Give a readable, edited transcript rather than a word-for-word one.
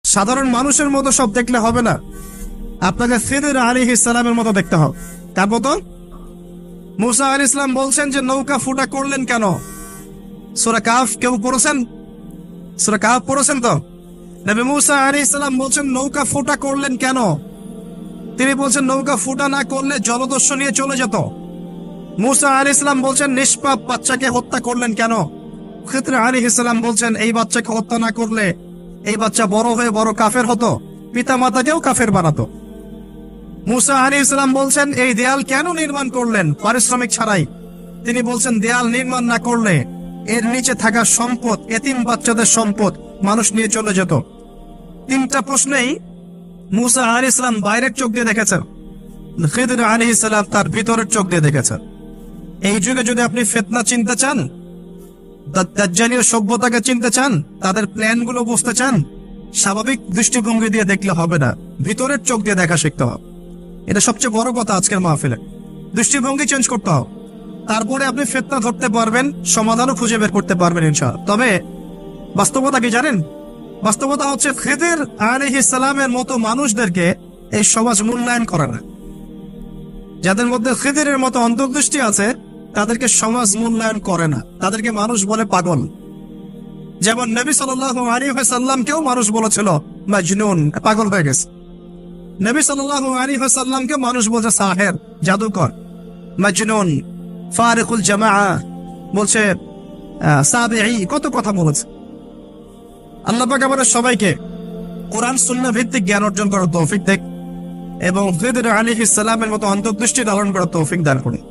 সাধারণ মানুষের মতো সব দেখলে হবে না, আপনাকে খিদির আলাইহিস সালামের মতো দেখতে হবে। তার মতো মুসা আলাইহিস সালাম বলছেন যে নৌকা ফুটা করলেন কেন? সূরা কাহফ কেউ পড়েছেন? সূরা কাহফ পড়েছেন তো? নবী মুসা আলাইহিস সালাম বলছেন নৌকা ফুটা করলেন কেন? তিনি বলছেন নৌকা ফুটা না করলে জলদস্যু নিয়ে চলে যেত। মুসা আলাইহিস সালাম বলছেন নিষ্পাপ বাচ্চাকে হত্যা করলেন কেন? খিদির আলাইহিস সালাম বলছেন এই বাচ্চাকে হত্যা না করলে এই বাচ্চা বড় হয়ে বড় কাফের হতো, পিতা মাতাকেও কাফের বানাতো। মুসা আলাইহিস সালাম বলছেন এই দেয়াল কেন নির্মাণ করলেন পারিশ্রমিক ছাড়াই? তিনি বলছেন দেয়াল নির্মাণ না করলে এর নিচে থাকা সম্পদ, এতিম বাচ্চাদের সম্পদ মানুষ নিয়ে চলে যেত। তিনটা প্রশ্নেই মুসা আলাইহিস সালাম বাইরের চোখ দিয়ে দেখেছেন, খিদির আলাইহিস সালাম তার ভিতরের চোখ দিয়ে দেখেছেন। এই যুগে যদি আপনি ফিতনা চিনতে চান, দাজ্জালীয় সভ্যতাকে চিনতে চান, তাদের প্ল্যান গুলো বুঝতে চান, স্বাভাবিক দৃষ্টিভঙ্গি দিয়ে দেখলে হবে না, ভিতরের চোখ দিয়ে দেখা শিখতে হবে। এটা সবচেয়ে বড় কথা আজকের মাহফিলে। দৃষ্টিভঙ্গি চেঞ্জ করতে হবে, তারপরে আপনি ফিতনা ধরতে পারবেন, সমাধানও খুঁজে বের করতে পারবেন ইনশাআল্লাহ। তবে বাস্তবতা কি জানেন? বাস্তবতা হচ্ছে খিদির আলাইহিস সালামের মতো মানুষদেরকে এই সমাজ মূল্যায়ন করে না। যাদের মধ্যে খিদিরের মতো অন্তর্দৃষ্টি আছে তাদেরকে সমাজ মূল্যায়ন করে না, তাদেরকে মানুষ বলে পাগল। যেমন নবী সাল্লাল্লাহু আলাইহি ওয়াসাল্লামকেও মানুষ বলেছিল মাজনুন, পাগল হয়ে গেছে। নবী সাল্লাল্লাহু আলাইহি ওয়াসাল্লামকে মানুষ বলছে সাহের, জাদুকর, মাজনুন, ফারিকুল জামাআ বলছে, সাবিঈ, কত কথা বলেছে। আল্লাহ পাক আমাদের সবাইকে কোরআন সুন্নাহ ভিত্তিক জ্ঞান অর্জন করার তৌফিক দেন এবং খিদির আলাইহিস সালামের মতো অন্তর্দৃষ্টি ধারণ করার তৌফিক দান করুন।